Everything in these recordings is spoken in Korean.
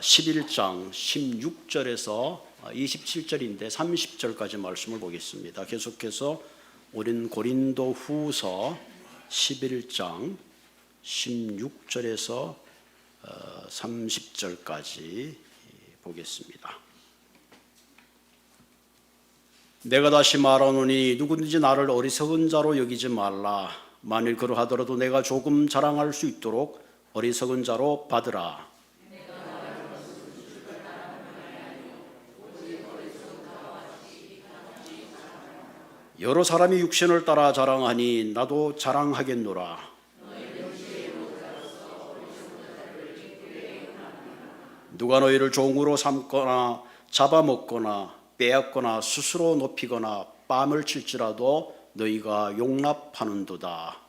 11장 16절에서 27절인데 30절까지 말씀을 보겠습니다. 계속해서 우린 고린도 후서 11장 16절에서 30절까지 보겠습니다. 내가 다시 말하노니 누구든지 나를 어리석은 자로 여기지 말라. 만일 그러하더라도 내가 조금 자랑할 수 있도록 어리석은 자로 받으라. 여러 사람이 육신을 따라 자랑하니 나도 자랑하겠노라. 누가 너희를 종으로 삼거나 잡아먹거나 빼앗거나 스스로 높이거나 뺨을 칠지라도 너희가 용납하는도다.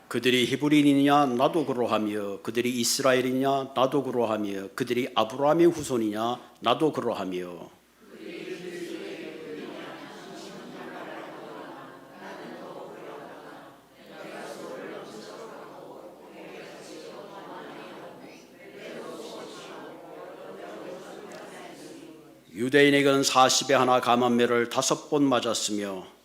그들이 히브리인이냐 나도 그러하며 그들이 이스라엘이냐 나도 그러하며 그들이 아브라함의 후손이냐 나도 그러하며 유대인에게는 40에 하나 감암매를 5번 맞았으며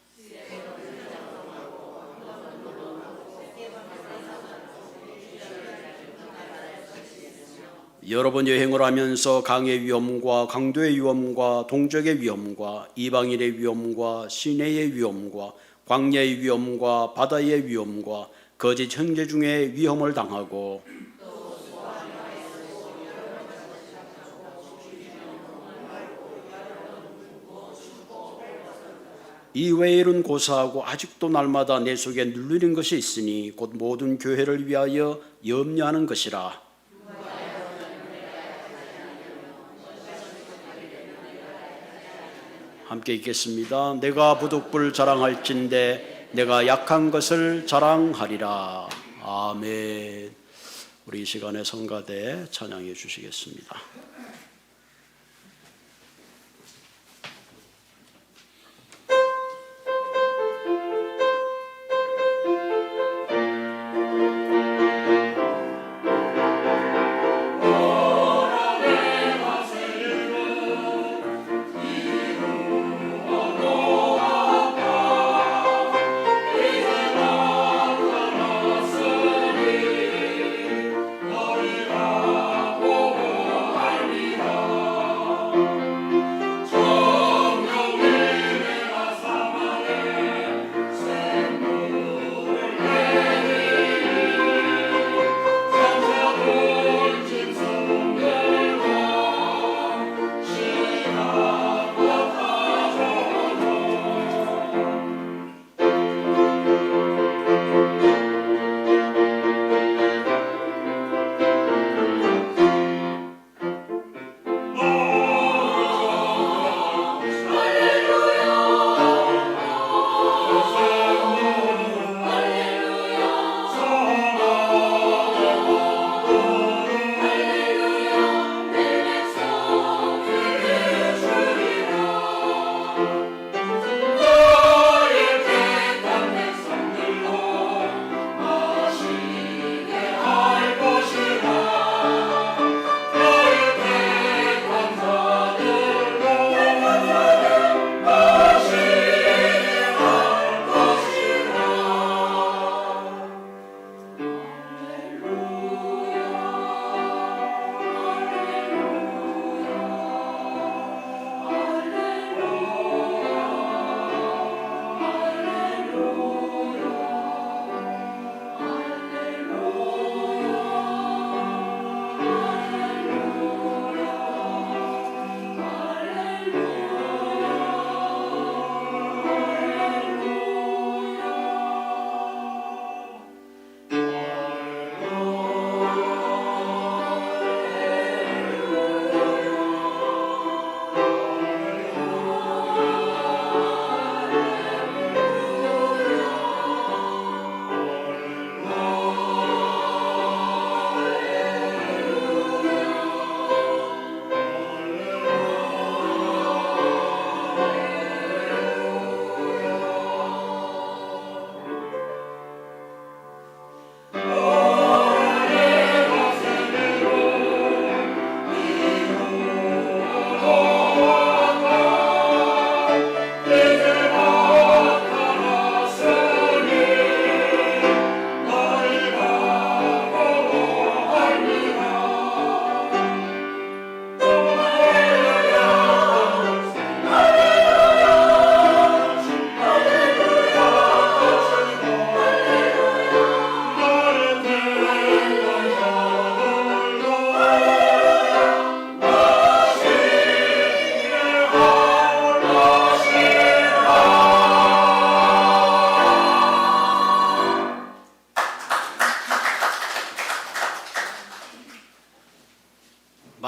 여러 번 여행을 하면서 강의 위험과 강도의 위험과 동족의 위험과 이방인의 위험과 시내의 위험과 광야의 위험과 바다의 위험과 거짓 형제 중에 위험을 당하고 이 외일은 고사하고 아직도 날마다 내 속에 눌리는 것이 있으니 곧 모든 교회를 위하여 염려하는 것이라. 함께 읽겠습니다. 내가 부득불 자랑할진대 내가 약한 것을 자랑하리라. 아멘. 우리 이 시간에 성가대 찬양해 주시겠습니다.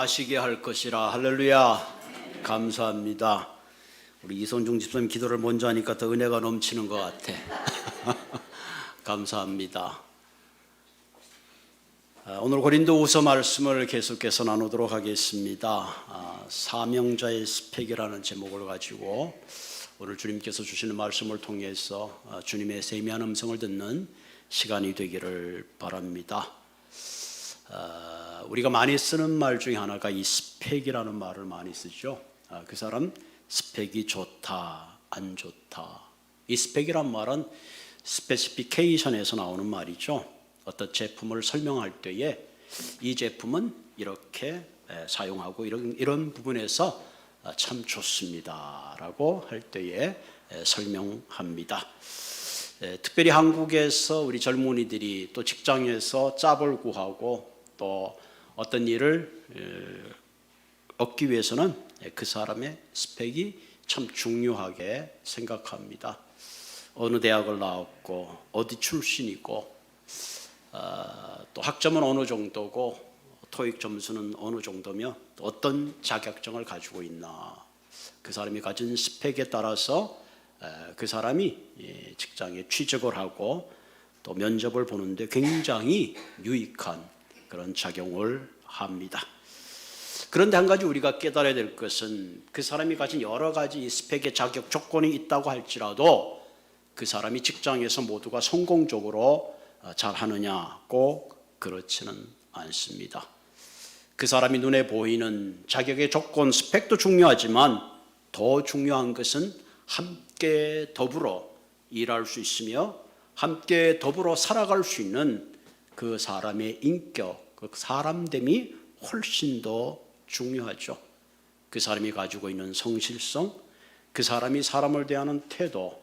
마시게 할 것이라. 할렐루야. 감사합니다. 우리 이손중 집사님 기도를 먼저 하니까 더 은혜가 넘치는 것 같아. 감사합니다. 오늘 고린도후서 말씀을 계속해서 나누도록 하겠습니다. 사명자의 스펙이라는 제목을 가지고 오늘 주님께서 주시는 말씀을 통해서 주님의 세미한 음성을 듣는 시간이 되기를 바랍니다. 우리가 많이 쓰는 말 중에 하나가 이 스펙이라는 말을 많이 쓰죠. 그 사람 스펙이 좋다, 안 좋다. 이 스펙이란 말은 스페시피케이션에서 나오는 말이죠. 어떤 제품을 설명할 때에 이 제품은 이렇게 사용하고 이런 부분에서 참 좋습니다 라고 할 때에 설명합니다. 특별히 한국에서 우리 젊은이들이 또 직장에서 짭을 구하고 또 어떤 일을 얻기 위해서는 그 사람의 스펙이 참 중요하게 생각합니다. 어느 대학을 나왔고 어디 출신이고 또 학점은 어느 정도고 토익 점수는 어느 정도며 또 어떤 자격증을 가지고 있나, 그 사람이 가진 스펙에 따라서 그 사람이 직장에 취직을 하고 또 면접을 보는데 굉장히 유익한 그런 작용을 합니다. 그런데 한 가지 우리가 깨달아야 될 것은 그 사람이 가진 여러 가지 스펙의 자격 조건이 있다고 할지라도 그 사람이 직장에서 모두가 성공적으로 잘하느냐, 꼭 그렇지는 않습니다. 그 사람이 눈에 보이는 자격의 조건, 스펙도 중요하지만 더 중요한 것은 함께 더불어 일할 수 있으며 함께 더불어 살아갈 수 있는 그 사람의 인격, 그 사람됨이 훨씬 더 중요하죠. 그 사람이 가지고 있는 성실성, 그 사람이 사람을 대하는 태도,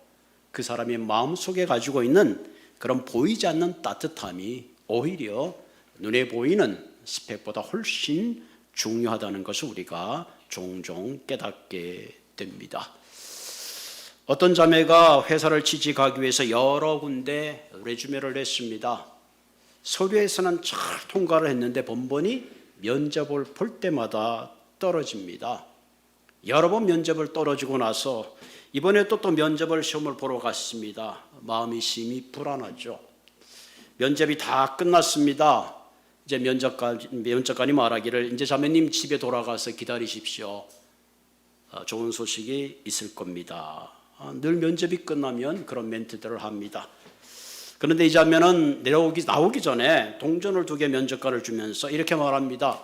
그 사람의 마음속에 가지고 있는 그런 보이지 않는 따뜻함이 오히려 눈에 보이는 스펙보다 훨씬 중요하다는 것을 우리가 종종 깨닫게 됩니다. 어떤 자매가 회사를 취직하기 위해서 여러 군데 레주메를 냈습니다. 서류에서는 잘 통과를 했는데 번번이 면접을 볼 때마다 떨어집니다. 여러 번 면접을 떨어지고 나서 이번에 또 면접을 시험을 보러 갔습니다. 마음이 심히 불안하죠. 면접이 다 끝났습니다. 이제 면접관이 말하기를 이제 자매님 집에 돌아가서 기다리십시오. 좋은 소식이 있을 겁니다. 늘 면접이 끝나면 그런 멘트들을 합니다. 그런데 이 자매는 나오기 전에 동전을 2개 면접관을 주면서 이렇게 말합니다.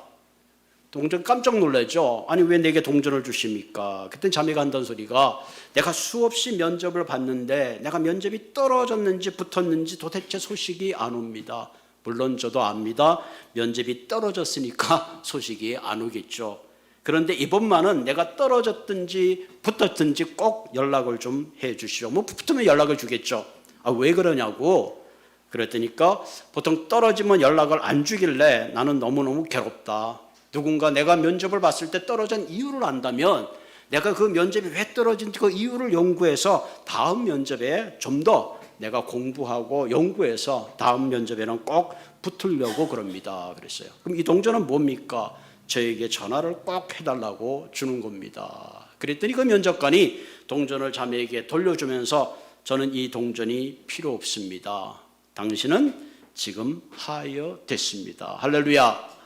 동전 깜짝 놀라죠. 아니 왜 내게 동전을 주십니까? 그때 자매가 한다는 소리가, 내가 수없이 면접을 봤는데 내가 면접이 떨어졌는지 붙었는지 도대체 소식이 안 옵니다. 물론 저도 압니다. 면접이 떨어졌으니까 소식이 안 오겠죠. 그런데 이번만은 내가 떨어졌든지 붙었든지 꼭 연락을 좀 해 주시오. 뭐 붙으면 연락을 주겠죠. 왜 그러냐고 그랬더니까 보통 떨어지면 연락을 안 주길래 나는 너무너무 괴롭다. 누군가 내가 면접을 봤을 때 떨어진 이유를 안다면 내가 그 면접이 왜 떨어진지 그 이유를 연구해서 다음 면접에 좀 더 내가 공부하고 연구해서 다음 면접에는 꼭 붙으려고 그럽니다. 그랬어요. 그럼 이 동전은 뭡니까? 저에게 전화를 꼭 해달라고 주는 겁니다. 그랬더니 그 면접관이 동전을 자매에게 돌려주면서 저는 이 동전이 필요 없습니다. 당신은 지금 하여됐습니다. 할렐루야.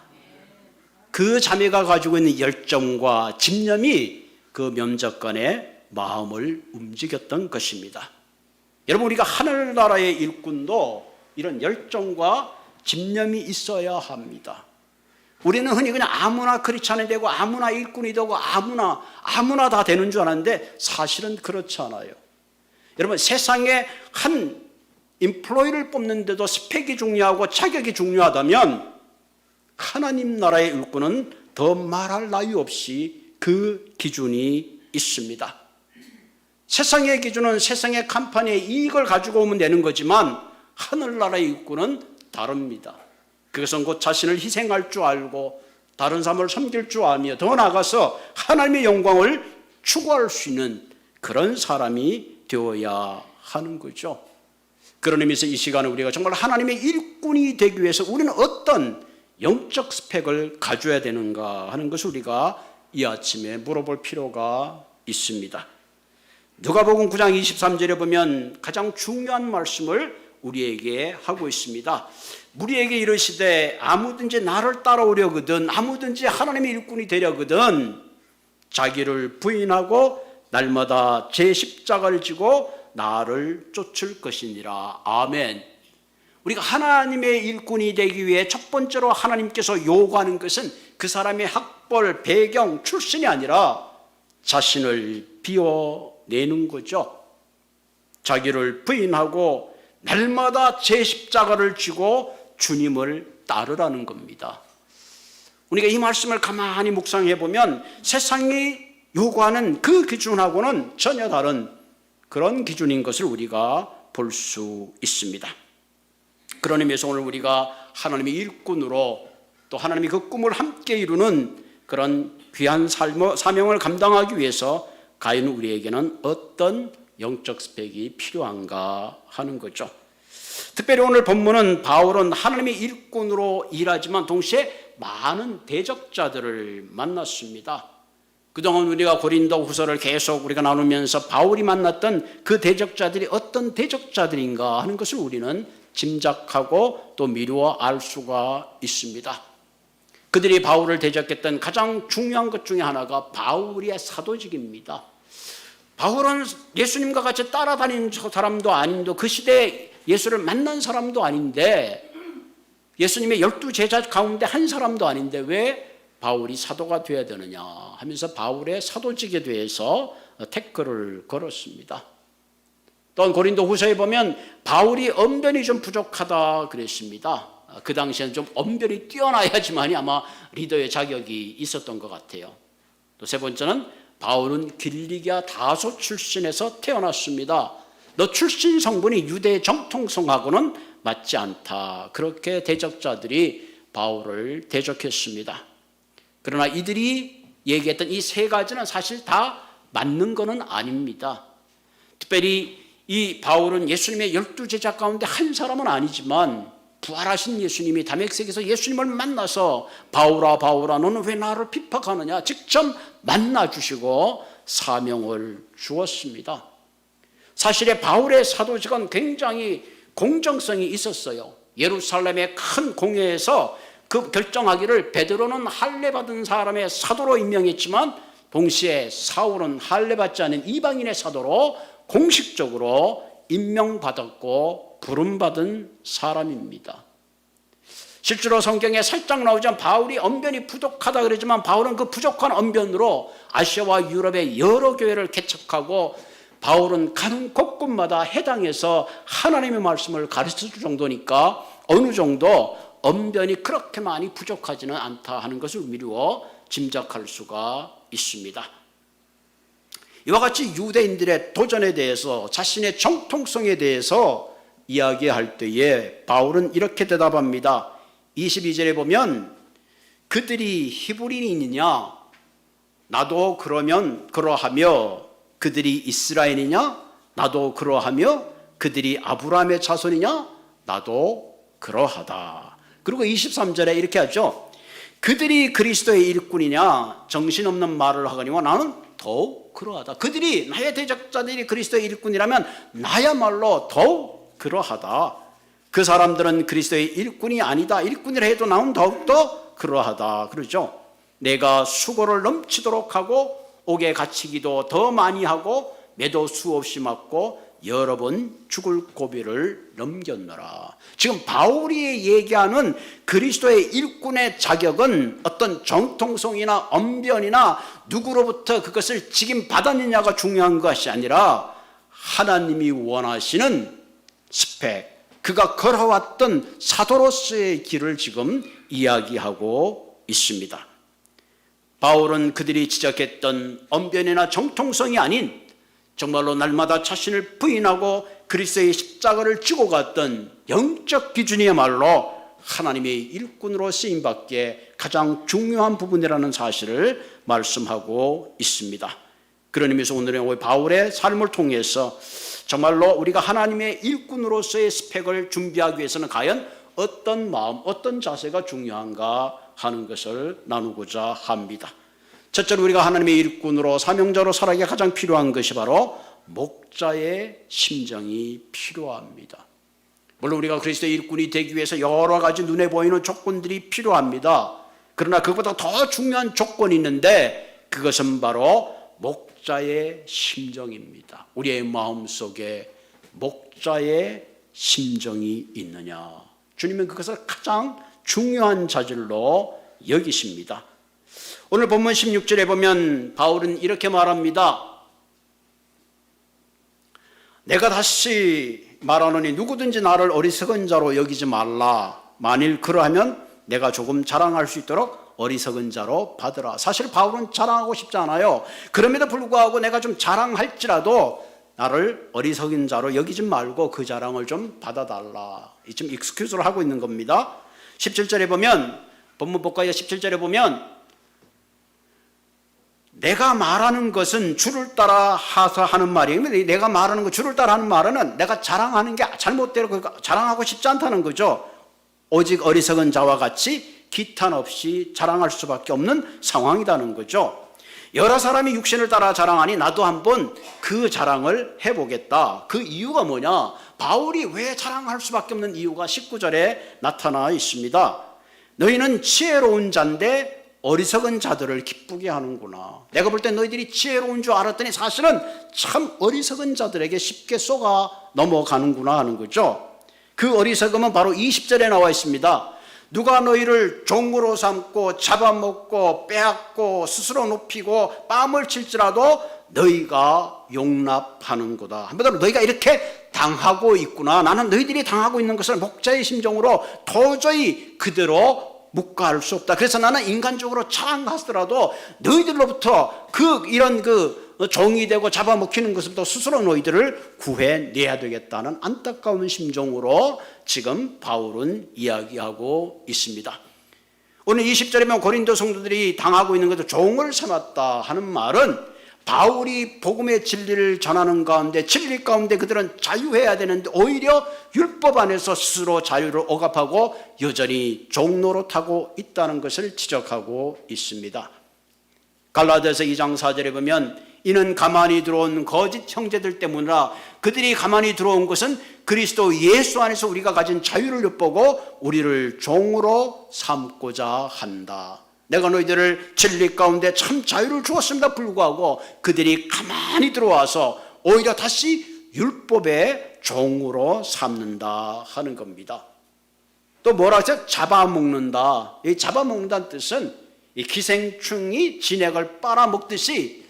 그 자매가 가지고 있는 열정과 집념이 그 면접관의 마음을 움직였던 것입니다. 여러분, 우리가 하늘나라의 일꾼도 이런 열정과 집념이 있어야 합니다. 우리는 흔히 그냥 아무나 크리스찬이 되고 아무나 일꾼이 되고 아무나 다 되는 줄 알았는데 사실은 그렇지 않아요. 여러분, 세상에 한 인플로이를 뽑는데도 스펙이 중요하고 자격이 중요하다면 하나님 나라의 일꾼은 더 말할 나위 없이 그 기준이 있습니다. 세상의 기준은 세상의 컴퍼니의 이익을 가지고 오면 되는 거지만 하늘나라의 일꾼은 다릅니다. 그것은 곧 자신을 희생할 줄 알고 다른 사람을 섬길 줄 알며 더 나아가서 하나님의 영광을 추구할 수 있는 그런 사람이 되어야 하는 거죠. 그런 의미에서 이 시간에 우리가 정말 하나님의 일꾼이 되기 위해서 우리는 어떤 영적 스펙을 가져야 되는가 하는 것을 우리가 이 아침에 물어볼 필요가 있습니다. 누가복음 9장 23절에 보면 가장 중요한 말씀을 우리에게 하고 있습니다. 우리에게 이르시되 아무든지 나를 따라오려거든, 아무든지 하나님의 일꾼이 되려거든 자기를 부인하고 날마다 제 십자가를 지고 나를 쫓을 것이니라. 아멘. 우리가 하나님의 일꾼이 되기 위해 첫 번째로 하나님께서 요구하는 것은 그 사람의 학벌, 배경, 출신이 아니라 자신을 비워내는 거죠. 자기를 부인하고 날마다 제 십자가를 지고 주님을 따르라는 겁니다. 우리가 이 말씀을 가만히 묵상해 보면 세상이 요구하는 그 기준하고는 전혀 다른 그런 기준인 것을 우리가 볼 수 있습니다. 그런 의미에서 오늘 우리가 하나님의 일꾼으로 또 하나님이 그 꿈을 함께 이루는 그런 귀한 사명을 감당하기 위해서 과연 우리에게는 어떤 영적 스펙이 필요한가 하는 거죠. 특별히 오늘 본문은 바울은 하나님의 일꾼으로 일하지만 동시에 많은 대적자들을 만났습니다. 그동안 우리가 고린도 후서를 계속 우리가 나누면서 바울이 만났던 그 대적자들이 어떤 대적자들인가 하는 것을 우리는 짐작하고 또 미루어 알 수가 있습니다. 그들이 바울을 대적했던 가장 중요한 것 중에 하나가 바울의 사도직입니다. 바울은 예수님과 같이 따라다니는 사람도 아닌데 그 시대에 예수를 만난 사람도 아닌데 예수님의 12제자 가운데 한 사람도 아닌데 왜 바울이 사도가 되어야 되느냐 하면서 바울의 사도직에 대해서 태클을 걸었습니다. 또한 고린도 후서에 보면 바울이 언변이 좀 부족하다 그랬습니다. 그 당시에는 좀 언변이 뛰어나야지만이 아마 리더의 자격이 있었던 것 같아요. 또 세 번째는 바울은 길리기아 다소 출신에서 태어났습니다. 너 출신 성분이 유대 정통성하고는 맞지 않다. 그렇게 대적자들이 바울을 대적했습니다. 그러나 이들이 얘기했던 이 세 가지는 사실 다 맞는 것은 아닙니다. 특별히 이 바울은 예수님의 12제자 가운데 한 사람은 아니지만 부활하신 예수님이 다메섹에서 예수님을 만나서 바울아 바울아 너는 왜 나를 핍박하느냐 직접 만나주시고 사명을 주었습니다. 사실에 바울의 사도직은 굉장히 공정성이 있었어요. 예루살렘의 큰 공회에서 그 결정하기를 베드로는 할례 받은 사람의 사도로 임명했지만 동시에 사울은 할례 받지 않은 이방인의 사도로 공식적으로 임명받았고 부름받은 사람입니다. 실제로 성경에 살짝 나오지만 바울이 언변이 부족하다 그러지만 바울은 그 부족한 언변으로 아시아와 유럽의 여러 교회를 개척하고 바울은 가는 곳곳마다 해당해서 하나님의 말씀을 가르쳐줄 정도니까 어느 정도 언변이 그렇게 많이 부족하지는 않다 하는 것을 미루어 짐작할 수가 있습니다. 이와 같이 유대인들의 도전에 대해서 자신의 정통성에 대해서 이야기할 때에 바울은 이렇게 대답합니다. 22절에 보면 그들이 히브리인이냐 나도 그러하며 그들이 이스라엘이냐 나도 그러하며 그들이 아브라함의 자손이냐 나도 그러하다. 그리고 23절에 이렇게 하죠. 그들이 그리스도의 일꾼이냐 정신없는 말을 하거니와 나는 더욱 그러하다. 그들이 나의 대적자들이 그리스도의 일꾼이라면 나야말로 더욱 그러하다. 그 사람들은 그리스도의 일꾼이 아니다. 일꾼이라 해도 나는 더욱더 그러하다. 그러죠. 내가 수고를 넘치도록 하고 옥에 갇히기도 더 많이 하고 매도 수없이 맞고 여러 번 죽을 고비를 넘겼노라. 지금 바울이 얘기하는 그리스도의 일꾼의 자격은 어떤 정통성이나 언변이나 누구로부터 그것을 직임받았느냐가 중요한 것이 아니라 하나님이 원하시는 스펙, 그가 걸어왔던 사도로서의 길을 지금 이야기하고 있습니다. 바울은 그들이 지적했던 언변이나 정통성이 아닌 정말로 날마다 자신을 부인하고 그리스도의 십자가를 지고 갔던 영적 기준이야말로 하나님의 일꾼으로 쓰임받기에 가장 중요한 부분이라는 사실을 말씀하고 있습니다. 그런 의미에서 오늘은 바울의 삶을 통해서 정말로 우리가 하나님의 일꾼으로서의 스펙을 준비하기 위해서는 과연 어떤 마음, 어떤 자세가 중요한가 하는 것을 나누고자 합니다. 첫째로 우리가 하나님의 일꾼으로 사명자로 살아가기에 가장 필요한 것이 바로 목자의 심정이 필요합니다. 물론 우리가 그리스도의 일꾼이 되기 위해서 여러 가지 눈에 보이는 조건들이 필요합니다. 그러나 그보다 더 중요한 조건이 있는데 그것은 바로 목자의 심정입니다. 우리의 마음속에 목자의 심정이 있느냐. 주님은 그것을 가장 중요한 자질로 여기십니다. 오늘 본문 16절에 보면 바울은 이렇게 말합니다. 내가 다시 말하노니 누구든지 나를 어리석은 자로 여기지 말라. 만일 그러하면 내가 조금 자랑할 수 있도록 어리석은 자로 받으라. 사실 바울은 자랑하고 싶지 않아요. 그럼에도 불구하고 내가 좀 자랑할지라도 나를 어리석은 자로 여기지 말고 그 자랑을 좀 받아달라. 지금 익스큐즈를 하고 있는 겁니다. 17절에 보면, 본문 볼까요? 17절에 보면 내가 말하는 것은 주를 따라 하는 말이에요. 내가 말하는 거 주를 따라 하는 말은 내가 자랑하는 게 잘못대로 자랑하고 싶지 않다는 거죠. 오직 어리석은 자와 같이 기탄 없이 자랑할 수밖에 없는 상황이라는 거죠. 여러 사람이 육신을 따라 자랑하니 나도 한번 그 자랑을 해보겠다. 그 이유가 뭐냐? 바울이 왜 자랑할 수밖에 없는 이유가 19절에 나타나 있습니다. 너희는 지혜로운 자인데 어리석은 자들을 기쁘게 하는구나. 내가 볼 때 너희들이 지혜로운 줄 알았더니 사실은 참 어리석은 자들에게 쉽게 쏘가 넘어가는구나 하는 거죠. 그 어리석음은 바로 20절에 나와 있습니다. 누가 너희를 종으로 삼고 잡아먹고 빼앗고 스스로 높이고 뺨을 칠지라도 너희가 용납하는 거다. 한마디로 너희가 이렇게 당하고 있구나. 나는 너희들이 당하고 있는 것을 목자의 심정으로 도저히 그대로 묵과할 수 없다. 그래서 나는 인간적으로 자랑하더라도 너희들로부터 이런 종이 되고 잡아먹히는 것부터 스스로 너희들을 구해내야 되겠다는 안타까운 심정으로 지금 바울은 이야기하고 있습니다. 오늘 20절에 보면 고린도 성도들이 당하고 있는 것을 종을 삼았다 하는 말은 바울이 복음의 진리를 전하는 가운데 진리 가운데 그들은 자유해야 되는데 오히려 율법 안에서 스스로 자유를 억압하고 여전히 종노릇하고 있다는 것을 지적하고 있습니다. 갈라디아서 2장 4절에 보면 이는 가만히 들어온 거짓 형제들 때문이라. 그들이 가만히 들어온 것은 그리스도 예수 안에서 우리가 가진 자유를 엿보고 우리를 종으로 삼고자 한다. 내가 너희들을 진리 가운데 참 자유를 주었음에도 불구하고 그들이 가만히 들어와서 오히려 다시 율법의 종으로 삼는다 하는 겁니다. 또 뭐라 하죠? 잡아먹는다. 이 잡아먹는다는 뜻은 이 기생충이 진액을 빨아먹듯이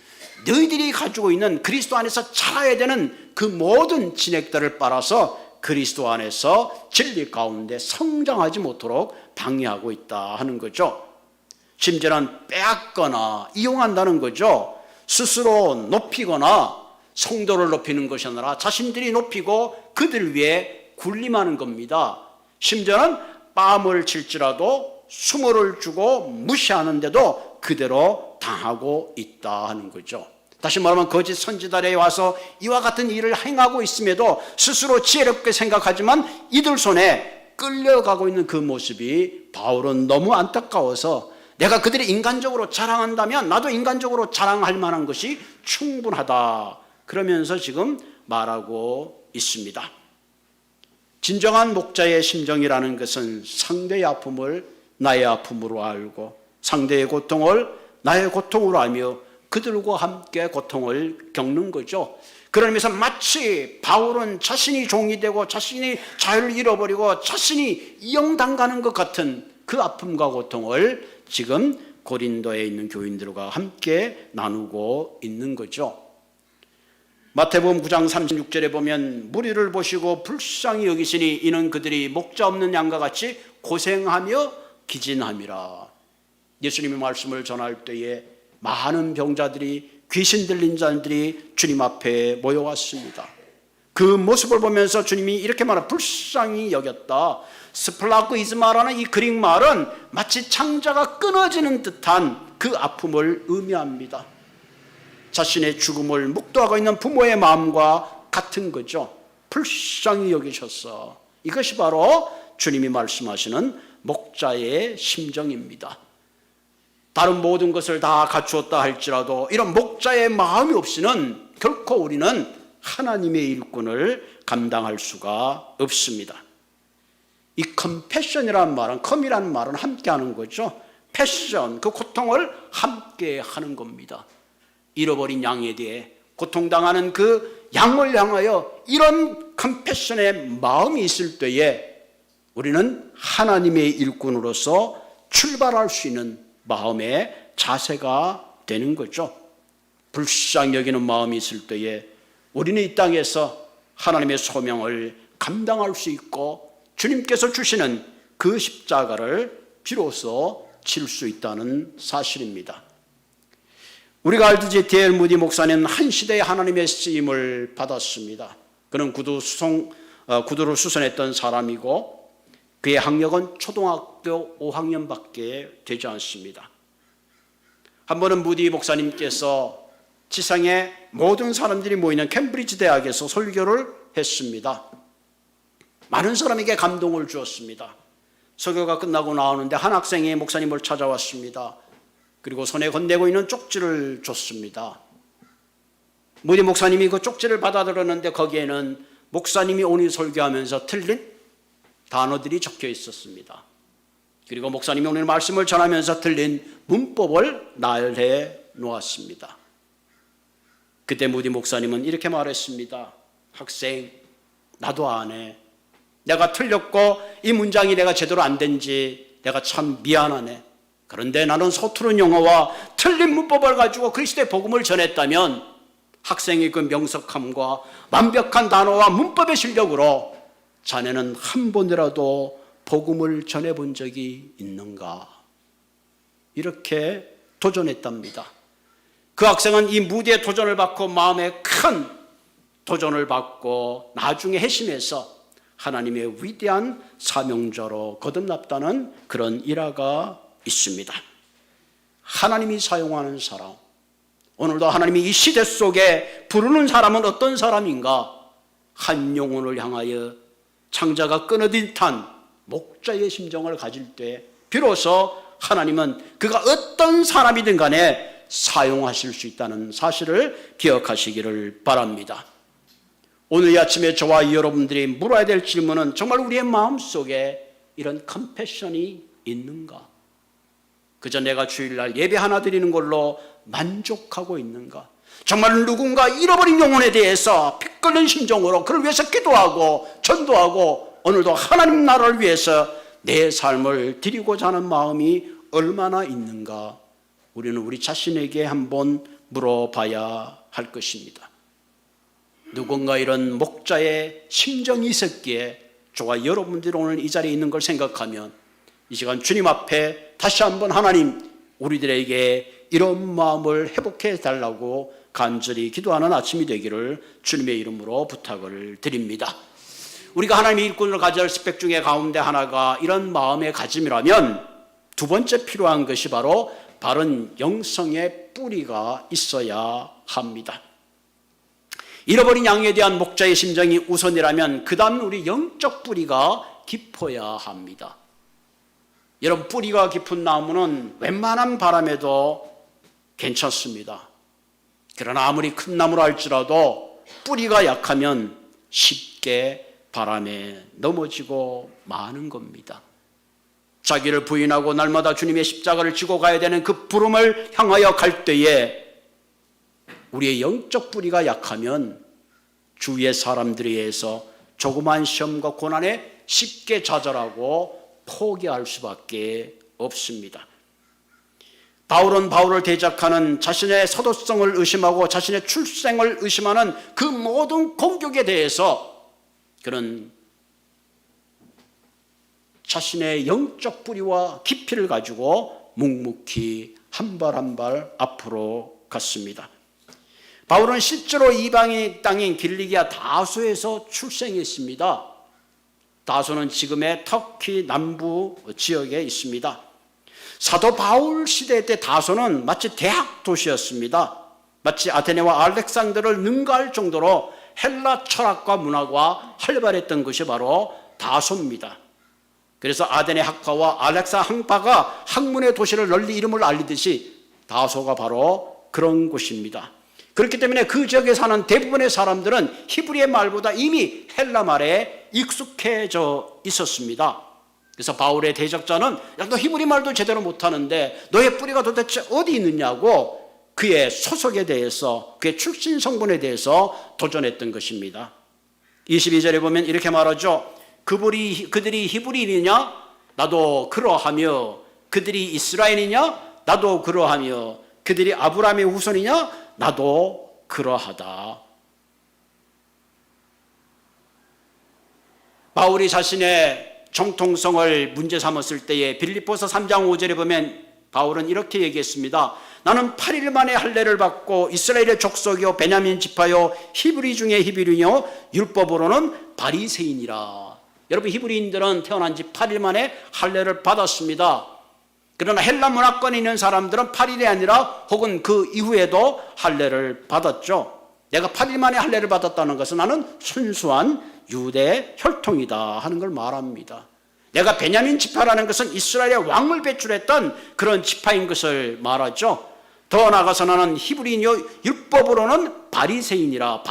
너희들이 가지고 있는 그리스도 안에서 자라야 되는 그 모든 진액들을 빨아서 그리스도 안에서 진리 가운데 성장하지 못하도록 방해하고 있다 하는 거죠. 심지어는 빼앗거나 이용한다는 거죠. 스스로 높이거나 성도를 높이는 것이 아니라 자신들이 높이고 그들 위해 군림하는 겁니다. 심지어는 뺨을 칠지라도 수모를 주고 무시하는데도 그대로 당하고 있다 하는 거죠. 다시 말하면 거짓 선지자들에 와서 이와 같은 일을 행하고 있음에도 스스로 지혜롭게 생각하지만 이들 손에 끌려가고 있는 그 모습이 바울은 너무 안타까워서 내가 그들이 인간적으로 자랑한다면 나도 인간적으로 자랑할 만한 것이 충분하다. 그러면서 지금 말하고 있습니다. 진정한 목자의 심정이라는 것은 상대의 아픔을 나의 아픔으로 알고 상대의 고통을 나의 고통으로 알며 그들과 함께 고통을 겪는 거죠. 그러면서 마치 바울은 자신이 종이 되고 자신이 자유를 잃어버리고 자신이 이용당하는 것 같은 그 아픔과 고통을 지금 고린도에 있는 교인들과 함께 나누고 있는 거죠. 마태복음 9장 36절에 보면 무리를 보시고 불쌍히 여기시니 이는 그들이 목자 없는 양과 같이 고생하며 기진함이라. 예수님의 말씀을 전할 때에 많은 병자들이 귀신 들린 자들이 주님 앞에 모여왔습니다. 그 모습을 보면서 주님이 이렇게 말하 불쌍히 여겼다. 스플라그이즈마라는 이 그릭 말은 마치 창자가 끊어지는 듯한 그 아픔을 의미합니다. 자신의 죽음을 묵도하고 있는 부모의 마음과 같은 거죠. 불쌍히 여기셨어. 이것이 바로 주님이 말씀하시는 목자의 심정입니다. 다른 모든 것을 다 갖추었다 할지라도 이런 목자의 마음이 없이는 결코 우리는 하나님의 일꾼을 감당할 수가 없습니다. 이 컴패션이라는 말은, 컴이라는 말은 함께하는 거죠. 패션, 그 고통을 함께하는 겁니다. 잃어버린 양에 대해 고통당하는 그 양을 향하여 이런 컴패션의 마음이 있을 때에 우리는 하나님의 일꾼으로서 출발할 수 있는 마음의 자세가 되는 거죠. 불쌍히 여기는 마음이 있을 때에 우리는 이 땅에서 하나님의 소명을 감당할 수 있고 주님께서 주시는 그 십자가를 비로소 칠 수 있다는 사실입니다. 우리가 알듯이 D.L. 무디 목사는 한 시대에 하나님의 쓰임을 받았습니다. 그는 구두를 수선했던 사람이고 그의 학력은 초등학교 5학년밖에 되지 않습니다. 한 번은 무디 목사님께서 지상의 모든 사람들이 모이는 캠브리지 대학에서 설교를 했습니다. 많은 사람에게 감동을 주었습니다. 설교가 끝나고 나오는데 한 학생이 목사님을 찾아왔습니다. 그리고 손에 건네고 있는 쪽지를 줬습니다. 무디 목사님이 그 쪽지를 받아들었는데 거기에는 목사님이 오늘 설교하면서 틀린 단어들이 적혀 있었습니다. 그리고 목사님이 오늘 말씀을 전하면서 틀린 문법을 나열해 놓았습니다. 그때 무디 목사님은 이렇게 말했습니다. 학생, 나도 안 해. 내가 틀렸고 이 문장이 내가 제대로 안 된지 내가 참 미안하네. 그런데 나는 서투른 영어와 틀린 문법을 가지고 그리스도의 복음을 전했다면 학생의 그 명석함과 완벽한 단어와 문법의 실력으로 자네는 한 번이라도 복음을 전해본 적이 있는가? 이렇게 도전했답니다. 그 학생은 이 무디의 도전을 받고 마음에 큰 도전을 받고 나중에 회심해서 하나님의 위대한 사명자로 거듭났다는 그런 일화가 있습니다. 하나님이 사용하는 사람, 오늘도 하나님이 이 시대 속에 부르는 사람은 어떤 사람인가? 한 영혼을 향하여 창자가 끊어진 목자의 심정을 가질 때 비로소 하나님은 그가 어떤 사람이든 간에 사용하실 수 있다는 사실을 기억하시기를 바랍니다. 오늘 이 아침에 저와 여러분들이 물어야 될 질문은 정말 우리의 마음속에 이런 컴패션이 있는가? 그저 내가 주일날 예배 하나 드리는 걸로 만족하고 있는가? 정말 누군가 잃어버린 영혼에 대해서 피 끓는 심정으로 그를 위해서 기도하고 전도하고 오늘도 하나님 나라를 위해서 내 삶을 드리고자 하는 마음이 얼마나 있는가? 우리는 우리 자신에게 한번 물어봐야 할 것입니다. 누군가 이런 목자의 심정이 있었기에 저와 여러분들이 오늘 이 자리에 있는 걸 생각하면 이 시간 주님 앞에 다시 한번 하나님 우리들에게 이런 마음을 회복해 달라고 간절히 기도하는 아침이 되기를 주님의 이름으로 부탁을 드립니다. 우리가 하나님의 일꾼을 가져야 할 스펙 중에 가운데 하나가 이런 마음의 가짐이라면 두 번째 필요한 것이 바로 바른 영성의 뿌리가 있어야 합니다. 잃어버린 양에 대한 목자의 심정이 우선이라면 그 다음 우리 영적 뿌리가 깊어야 합니다. 여러분, 뿌리가 깊은 나무는 웬만한 바람에도 괜찮습니다. 그러나 아무리 큰 나무라 할지라도 뿌리가 약하면 쉽게 바람에 넘어지고 마는 겁니다. 자기를 부인하고 날마다 주님의 십자가를 지고 가야 되는 그 부름을 향하여 갈 때에 우리의 영적 뿌리가 약하면 주위의 사람들에 의해서 조그만 시험과 고난에 쉽게 좌절하고 포기할 수밖에 없습니다. 바울은 바울을 대적하는 자신의 사도성을 의심하고 자신의 출생을 의심하는 그 모든 공격에 대해서 그는 자신의 영적 뿌리와 깊이를 가지고 묵묵히 한 발 한 발 앞으로 갔습니다. 바울은 실제로 이방인 땅인 길리기아 다소에서 출생했습니다. 다소는 지금의 터키 남부 지역에 있습니다. 사도 바울 시대 때 다소는 마치 대학 도시였습니다. 마치 아테네와 알렉산더를 능가할 정도로 헬라 철학과 문화가 활발했던 것이 바로 다소입니다. 그래서 아덴의 학파와 알렉사 항파가 학문의 도시를 널리 이름을 알리듯이 다소가 바로 그런 곳입니다. 그렇기 때문에 그 지역에 사는 대부분의 사람들은 히브리의 말보다 이미 헬라 말에 익숙해져 있었습니다. 그래서 바울의 대적자는 야, 너 히브리 말도 제대로 못하는데 너의 뿌리가 도대체 어디 있느냐고 그의 소속에 대해서, 그의 출신 성분에 대해서 도전했던 것입니다. 22절에 보면 이렇게 말하죠. 그들이 히브리인이냐? 나도 그러하며, 그들이 이스라엘이냐? 나도 그러하며, 그들이 아브라함의 후손이냐? 나도 그러하다. 바울이 자신의 정통성을 문제 삼았을 때에 빌립보서 3장 5절에 보면 바울은 이렇게 얘기했습니다. 나는 8일 만에 할례를 받고 이스라엘의 족속이요 베냐민 지파요 히브리 중에 히브리요 율법으로는 바리새인이라. 여러분, 히브리인들은 태어난 지 8일 만에 할례를 받았습니다. 그러나 헬라 문화권에 있는 사람들은 8일이 아니라 혹은 그 이후에도 할례를 받았죠. 내가 8일 만에 할례를 받았다는 것은 나는 순수한 유대 혈통이다 하는 걸 말합니다. 내가 베냐민 지파라는 것은 이스라엘의 왕을 배출했던 그런 지파인 것을 말하죠. 더 나아가서 나는 히브리인이요 율법으로는 바리새인이라.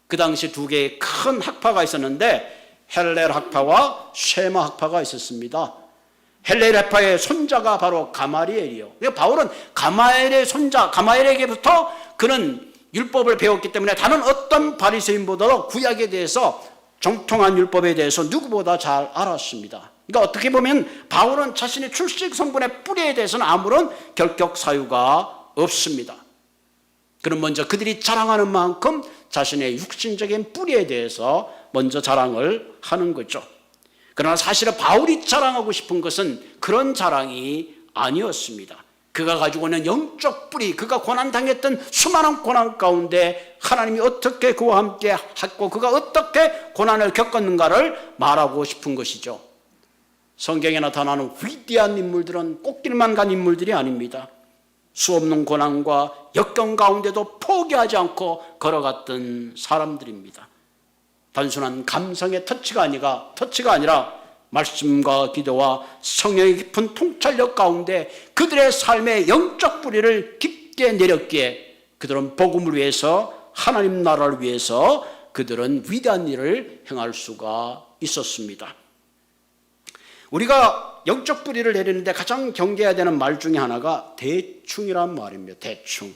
그 당시 두 개의 큰 학파가 있었는데 헬렐 학파와 쉐마 학파가 있었습니다. 헬렐 학파의 손자가 바로 가마리엘이요. 바울은 가마엘의 손자 가마엘에게부터 그는 율법을 배웠기 때문에 다른 어떤 바리새인보다도 구약에 대해서, 정통한 율법에 대해서 누구보다 잘 알았습니다. 그러니까 어떻게 보면 바울은 자신의 출식 성분의 뿌리에 대해서는 아무런 결격 사유가 없습니다. 그럼 먼저 그들이 자랑하는 만큼 자신의 육신적인 뿌리에 대해서 먼저 자랑을 하는 거죠. 그러나 사실은 바울이 자랑하고 싶은 것은 그런 자랑이 아니었습니다. 그가 가지고 있는 영적 뿌리, 그가 고난당했던 수많은 고난 가운데 하나님이 어떻게 그와 함께 했고 그가 어떻게 고난을 겪었는가를 말하고 싶은 것이죠. 성경에 나타나는 위대한 인물들은 꽃길만 간 인물들이 아닙니다. 수없는 고난과 역경 가운데도 포기하지 않고 걸어갔던 사람들입니다. 단순한 감성의 터치가 아니라 말씀과 기도와 성령의 깊은 통찰력 가운데 그들의 삶의 영적 뿌리를 깊게 내렸기에 그들은 복음을 위해서, 하나님 나라를 위해서 그들은 위대한 일을 행할 수가 있었습니다. 우리가 영적 뿌리를 내리는데 가장 경계해야 되는 말 중에 하나가 대충이란 말입니다. 대충.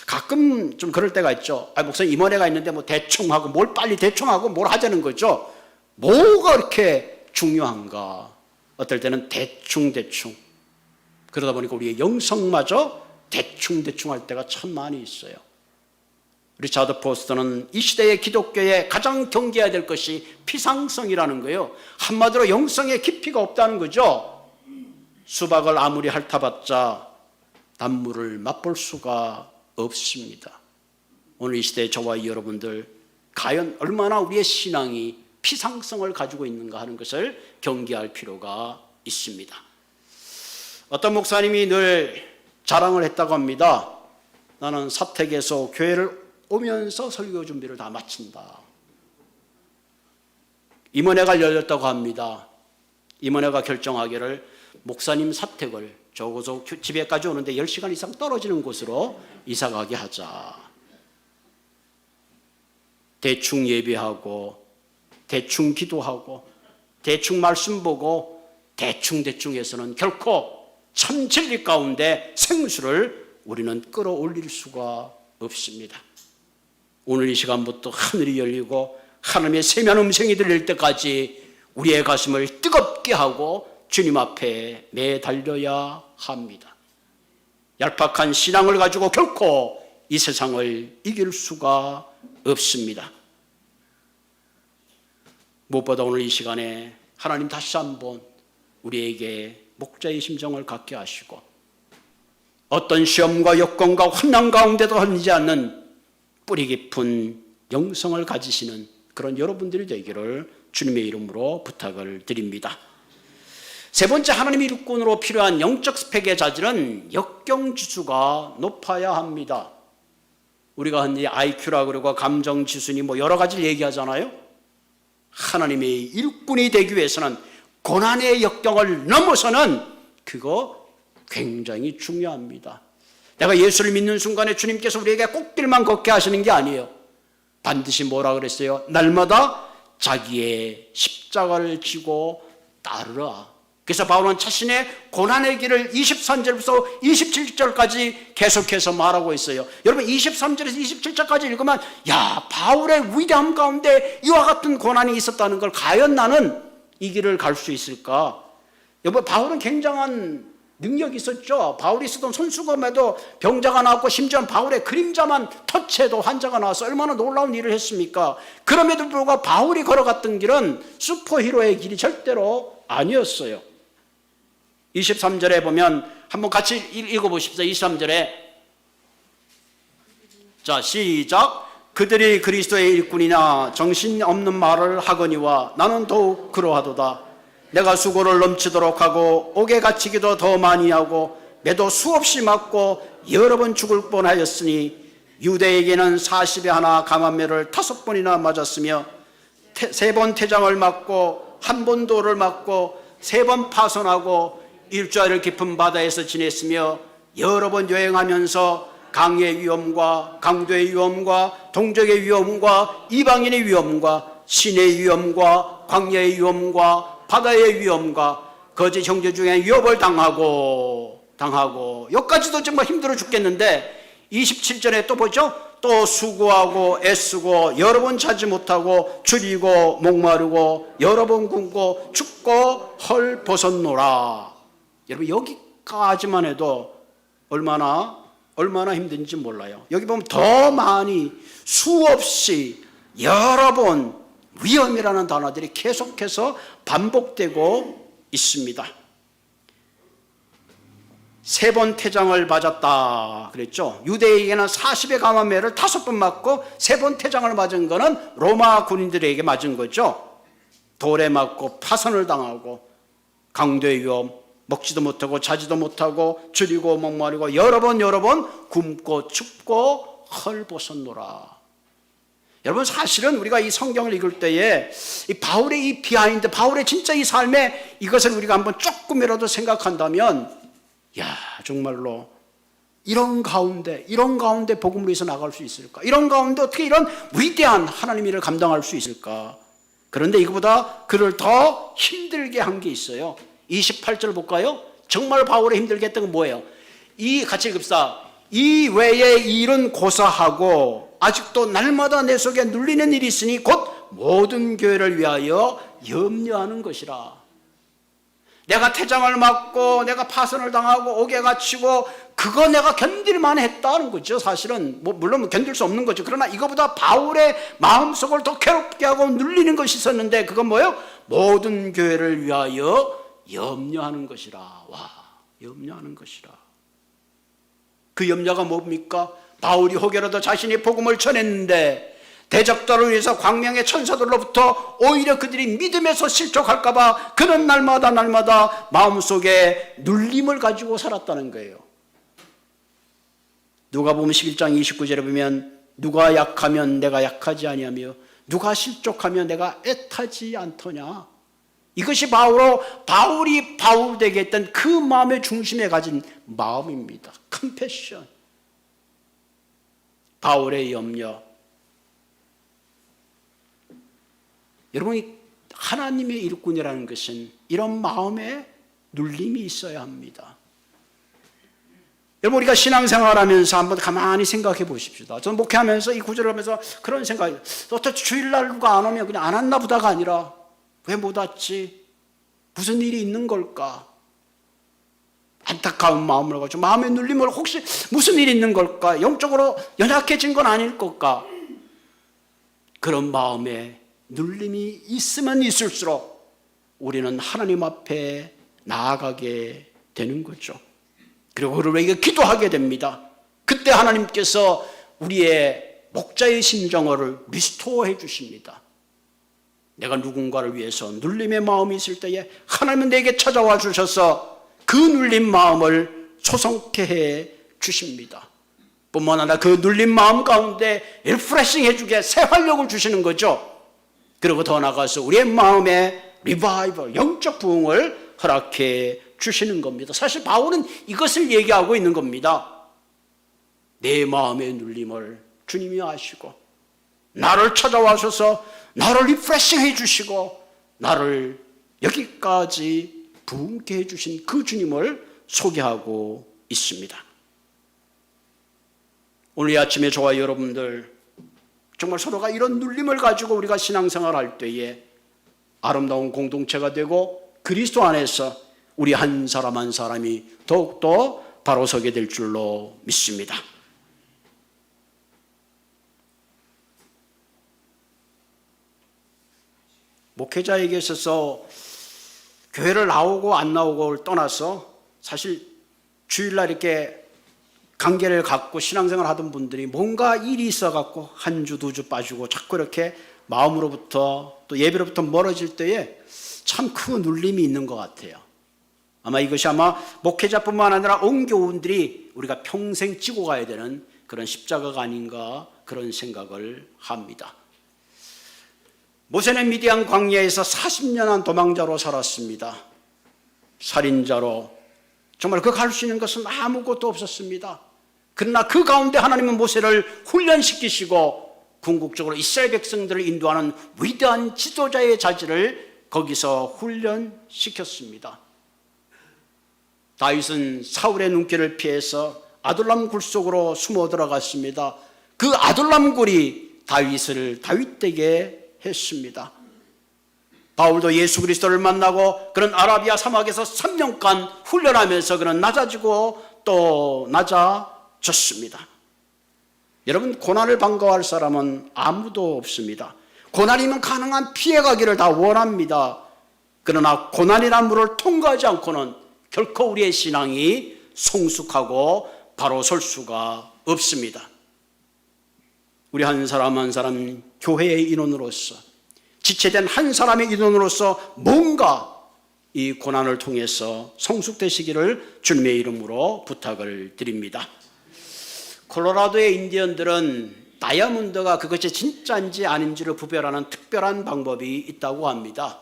가끔 좀 그럴 때가 있죠. 목사님 임원회가 있는데 뭐 대충 하고 뭘 빨리 대충 하고 뭘 하자는 거죠. 뭐가 이렇게 중요한가? 어떨 때는 대충. 그러다 보니까 우리의 영성마저 대충 할 때가 참 많이 있어요. 리차드 포스터는 이 시대의 기독교에 가장 경계해야 될 것이 피상성이라는 거예요. 한마디로 영성의 깊이가 없다는 거죠. 수박을 아무리 핥아봤자 단물을 맛볼 수가 없습니다. 오늘 이 시대의 저와 여러분들 과연 얼마나 우리의 신앙이 피상성을 가지고 있는가 하는 것을 경계할 필요가 있습니다. 어떤 목사님이 늘 자랑을 했다고 합니다. 나는 사택에서 교회를 오면서 설교 준비를 다 마친다. 임원회가 열렸다고 합니다. 임원회가 결정하기를 목사님 사택을 적어서 집에까지 오는데 10시간 이상 떨어지는 곳으로 이사가게 하자. 대충 예배하고 대충 기도하고 대충 말씀 보고 대충해서는 결코 참 진리 가운데 생수를 우리는 끌어올릴 수가 없습니다. 오늘 이 시간부터 하늘이 열리고 하나님의 세미한 음성이 들릴 때까지 우리의 가슴을 뜨겁게 하고 주님 앞에 매달려야 합니다. 얄팍한 신앙을 가지고 결코 이 세상을 이길 수가 없습니다. 무엇보다 오늘 이 시간에 하나님 다시 한번 우리에게 목자의 심정을 갖게 하시고 어떤 시험과 여건과 환난 가운데도 흔들리지 않는 뿌리 깊은 영성을 가지시는 그런 여러분들이 되기를 주님의 이름으로 부탁을 드립니다. 세 번째, 하나님의 일꾼으로 필요한 영적 스펙의 자질은 역경지수가 높아야 합니다. 우리가 흔히 IQ라고 그러고 감정지수니 뭐 여러 가지를 얘기하잖아요. 하나님의 일꾼이 되기 위해서는 고난의 역경을 넘어서는 그거 굉장히 중요합니다. 내가 예수를 믿는 순간에 주님께서 우리에게 꽃길만 걷게 하시는 게 아니에요. 반드시 뭐라 그랬어요? 날마다 자기의 십자가를 지고 따르라. 그래서 바울은 자신의 고난의 길을 23절부터 27절까지 계속해서 말하고 있어요. 여러분 23절에서 27절까지 읽으면 야, 바울의 위대함 가운데 이와 같은 고난이 있었다는 걸 과연 나는 이 길을 갈 수 있을까? 여러분 바울은 굉장한 능력이 있었죠. 바울이 쓰던 손수건에도 병자가 나왔고 심지어 바울의 그림자만 터치해도 환자가 나와서 얼마나 놀라운 일을 했습니까? 그럼에도 불구하고 바울이 걸어갔던 길은 슈퍼히로의 길이 절대로 아니었어요. 23절에 보면 한번 같이 읽어보십시오. 23절에 자 시작. 그들이 그리스도의 일꾼이나 정신없는 말을 하거니와 나는 더욱 그러하도다. 내가 수고를 넘치도록 하고 옥에 갇히기도 더 많이 하고 매도 수없이 맞고 여러 번 죽을 뻔하였으니 유대에게는 40에 하나 감암매를 5번이나 맞았으며 3번 태장을 맞고 1번 돌을 맞고 3번 파손하고 일주일을 깊은 바다에서 지냈으며 여러 번 여행하면서 강의 위험과 강도의 위험과 동족의 위험과 이방인의 위험과 신의 위험과 광야의 위험과 바다의 위험과 거짓 형제 중에 위협을 당하고 여기까지도 정말 힘들어 죽겠는데 27절에 또 보죠. 또 수고하고 애쓰고 여러 번 자지 못하고 줄이고 목마르고 여러 번 굶고 춥고 헐벗었노라. 여러분 여기까지만 해도 얼마나 힘든지 몰라요. 여기 보면 더 많이 수없이 여러 번 위험이라는 단어들이 계속해서 반복되고 있습니다. 3번 태장을 맞았다 그랬죠. 유대에게는 40의 감암매를 5번 맞고 3번 태장을 맞은 거는 로마 군인들에게 맞은 거죠. 돌에 맞고 파선을 당하고 강도의 위험, 먹지도 못하고 자지도 못하고 줄이고 목마르고 여러 번 굶고 춥고 헐벗었노라. 여러분 사실은 우리가 이 성경을 읽을 때에 이 바울의 이 비하인드, 바울의 진짜 이 삶에 이것을 우리가 한번 조금이라도 생각한다면 야 정말로 이런 가운데 복음을 위해서 나갈 수 있을까? 이런 가운데 어떻게 이런 위대한 하나님의 일을 감당할 수 있을까? 그런데 이거보다 그를 더 힘들게 한 게 있어요. 28절 볼까요? 정말 바울의 힘들게 했던 건 뭐예요? 같이 읽읍시다. 이 외에 일은 고사하고 아직도 날마다 내 속에 눌리는 일이 있으니 곧 모든 교회를 위하여 염려하는 것이라. 내가 태장을 맞고 내가 파선을 당하고 옥에 갇히고 그거 내가 견딜만 했다는 거죠. 사실은 물론 견딜 수 없는 거죠. 그러나 이거보다 바울의 마음속을 더 괴롭게 하고 눌리는 것이 있었는데 그건 뭐예요? 모든 교회를 위하여 염려하는 것이라. 와, 염려하는 것이라. 그 염려가 뭡니까? 바울이 혹여라도 자신이 복음을 전했는데 대적들을 위해서 광명의 천사들로부터 오히려 그들이 믿음에서 실족할까 봐 그는 날마다 마음속에 눌림을 가지고 살았다는 거예요. 누가복음 11장 29절에 보면 누가 약하면 내가 약하지 아니하며 누가 실족하면 내가 애타지 않더냐. 이것이 바울이 바울 되게 했던 그 마음의 중심에 가진 마음입니다. 컴패션. 바울의 염려. 여러분, 하나님의 일꾼이라는 것은 이런 마음에 눌림이 있어야 합니다. 여러분, 우리가 신앙생활하면서 한번 가만히 생각해 보십시다. 저는 목회하면서 이 구절을 하면서 그런 생각이, 어떻게 주일날 누가 안 오면 그냥 안 왔나 보다가 아니라 왜 못 왔지? 무슨 일이 있는 걸까? 안타까운 마음을 가지고 마음의 눌림을 혹시 무슨 일이 있는 걸까? 영적으로 연약해진 건 아닐 걸까? 그런 마음에 눌림이 있으면 있을수록 우리는 하나님 앞에 나아가게 되는 거죠. 그리고 그를 위해 기도하게 됩니다. 그때 하나님께서 우리의 목자의 심정을 리스토어해 주십니다. 내가 누군가를 위해서 눌림의 마음이 있을 때에 하나님은 내게 찾아와 주셔서 그 눌린 마음을 소성케 해 주십니다. 뿐만 아니라 그 눌린 마음 가운데 리프레싱 해주게 새 활력을 주시는 거죠. 그리고 더 나아가서 우리의 마음에 리바이벌, 영적 부흥을 허락해 주시는 겁니다. 사실 바울은 이것을 얘기하고 있는 겁니다. 내 마음의 눌림을 주님이 아시고 나를 찾아와셔서 나를 리프레싱해 주시고 나를 여기까지 부흥케 해 주신 그 주님을 소개하고 있습니다. 오늘 이 아침에 저와 여러분들 정말 서로가 이런 눌림을 가지고 우리가 신앙생활 할 때에 아름다운 공동체가 되고 그리스도 안에서 우리 한 사람 한 사람이 더욱더 바로 서게 될 줄로 믿습니다. 목회자에게 있어서 교회를 나오고 안 나오고를 떠나서 사실 주일날 이렇게 관계를 갖고 신앙생활 하던 분들이 뭔가 일이 있어갖고 한 주, 두 주 빠지고 자꾸 이렇게 마음으로부터 또 예배로부터 멀어질 때에 참 큰 눌림이 있는 것 같아요. 아마 이것이 아마 목회자뿐만 아니라 온 교우들이 우리가 평생 지고 가야 되는 그런 십자가가 아닌가 그런 생각을 합니다. 모세는 미디안 광야에서 40년한 도망자로 살았습니다. 살인자로 정말 그 갈 수 있는 것은 아무것도 없었습니다. 그러나 그 가운데 하나님은 모세를 훈련시키시고 궁극적으로 이스라엘 백성들을 인도하는 위대한 지도자의 자질을 거기서 훈련시켰습니다. 다윗은 사울의 눈길을 피해서 아둘람 굴 속으로 숨어 들어갔습니다. 그 아둘람 굴이 다윗을 다윗되게 했습니다. 바울도 예수 그리스도를 만나고 그런 아라비아 사막에서 3년간 훈련하면서 그는 낮아지고 또 낮아졌습니다. 여러분, 고난을 반가워할 사람은 아무도 없습니다. 고난이면 가능한 피해가기를 다 원합니다. 그러나 고난이란 물을 통과하지 않고는 결코 우리의 신앙이 성숙하고 바로 설 수가 없습니다. 우리 한 사람 한 사람 교회의 인원으로서, 지체된 한 사람의 인원으로서 뭔가 이 고난을 통해서 성숙되시기를 주님의 이름으로 부탁을 드립니다. 콜로라도의 인디언들은 다이아몬드가 그것이 진짜인지 아닌지를 구별하는 특별한 방법이 있다고 합니다.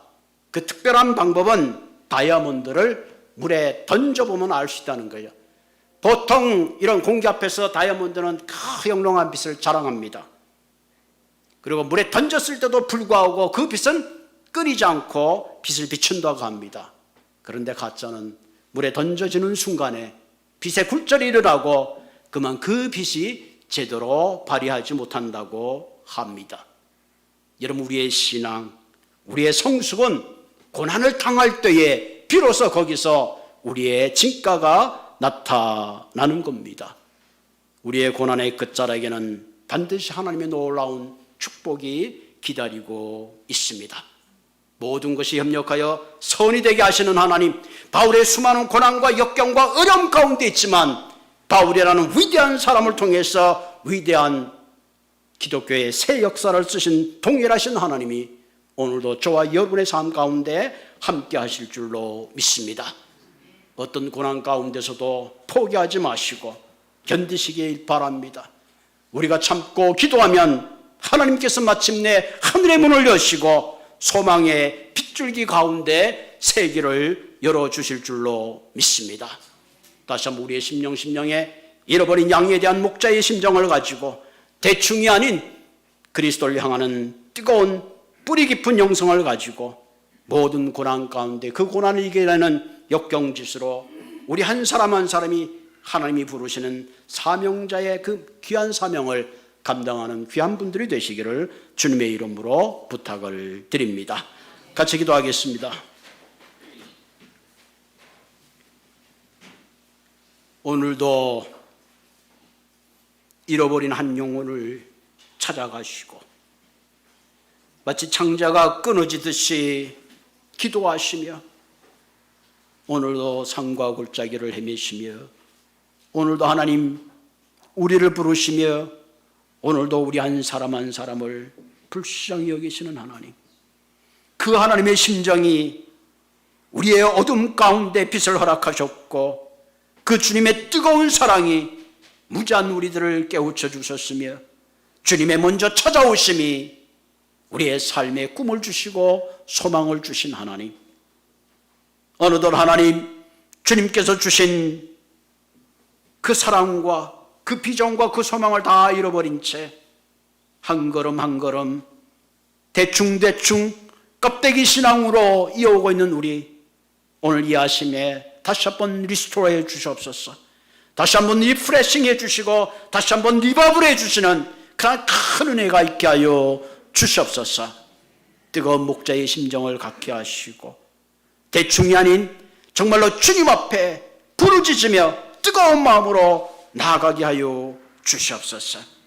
그 특별한 방법은 다이아몬드를 물에 던져보면 알 수 있다는 거예요. 보통 이런 공기 앞에서 다이아몬드는 영롱한 빛을 자랑합니다. 그리고 물에 던졌을 때도 불구하고 그 빛은 끓이지 않고 빛을 비춘다고 합니다. 그런데 가짜는 물에 던져지는 순간에 빛의 굴절이 일어나고 그만 그 빛이 제대로 발휘하지 못한다고 합니다. 여러분, 우리의 신앙, 우리의 성숙은 고난을 당할 때에 비로소 거기서 우리의 진가가 나타나는 겁니다. 우리의 고난의 끝자락에는 반드시 하나님의 놀라운 축복이 기다리고 있습니다. 모든 것이 협력하여 선이 되게 하시는 하나님, 바울의 수많은 고난과 역경과 어려움 가운데 있지만 바울이라는 위대한 사람을 통해서 위대한 기독교의 새 역사를 쓰신 동일하신 하나님이 오늘도 저와 여러분의 삶 가운데 함께 하실 줄로 믿습니다. 어떤 고난 가운데서도 포기하지 마시고 견디시길 바랍니다. 우리가 참고 기도하면 하나님께서 마침내 하늘의 문을 여시고 소망의 빗줄기 가운데 새 길을 열어주실 줄로 믿습니다. 다시 한번 우리의 심령에 잃어버린 양에 대한 목자의 심정을 가지고 대충이 아닌 그리스도를 향하는 뜨거운 뿌리 깊은 영성을 가지고 모든 고난 가운데 그 고난을 이겨내는 역경짓으로 우리 한 사람 한 사람이 하나님이 부르시는 사명자의 그 귀한 사명을 감당하는 귀한 분들이 되시기를 주님의 이름으로 부탁을 드립니다. 같이 기도하겠습니다. 오늘도 잃어버린 한 영혼을 찾아가시고 마치 창자가 끊어지듯이 기도하시며 오늘도 산과 골짜기를 헤매시며 오늘도 하나님 우리를 부르시며 오늘도 우리 한 사람 한 사람을 불쌍히 여기시는 하나님, 그 하나님의 심정이 우리의 어둠 가운데 빛을 허락하셨고 그 주님의 뜨거운 사랑이 무지한 우리들을 깨우쳐 주셨으며 주님의 먼저 찾아오심이 우리의 삶에 꿈을 주시고 소망을 주신 하나님, 어느덧 하나님 주님께서 주신 그 사랑과 그 비전과 그 소망을 다 잃어버린 채 한 걸음 한 걸음 대충대충 껍데기 신앙으로 이어오고 있는 우리, 오늘 이 아침에 다시 한번 리스토어해 주시옵소서. 다시 한번 리프레싱 해 주시고 다시 한번 리바블 해 주시는 그런 큰 은혜가 있게 하여 주시옵소서. 뜨거운 목자의 심정을 갖게 하시고 대충이 아닌 정말로 주님 앞에 부르짖으며 뜨거운 마음으로 나아가게 하여 주시옵소서.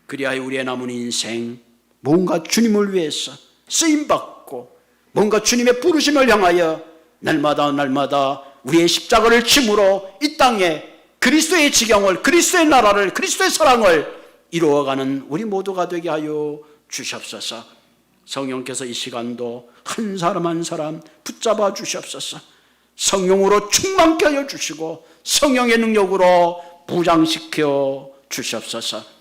그리하여 우리의 남은 인생 뭔가 주님을 위해서 쓰임받고 뭔가 주님의 부르심을 향하여 날마다 날마다 우리의 십자가를 짐으로 이 땅에 그리스도의 지경을, 그리스도의 나라를, 그리스도의 사랑을 이루어가는 우리 모두가 되게 하여 주시옵소서. 성령께서 이 시간도 한 사람 한 사람 붙잡아 주시옵소서. 성령으로 충만케 하여 주시고 성령의 능력으로 무장시켜 주시옵소서.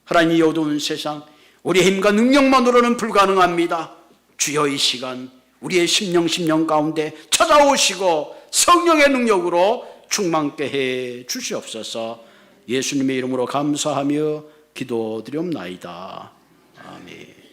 하나님, 이 어두운 세상 우리의 힘과 능력만으로는 불가능합니다. 주여 이 시간 우리의 심령 가운데 찾아오시고 성령의 능력으로 충만케 해 주시옵소서. 예수님의 이름으로 감사하며 기도드리옵나이다. 아멘.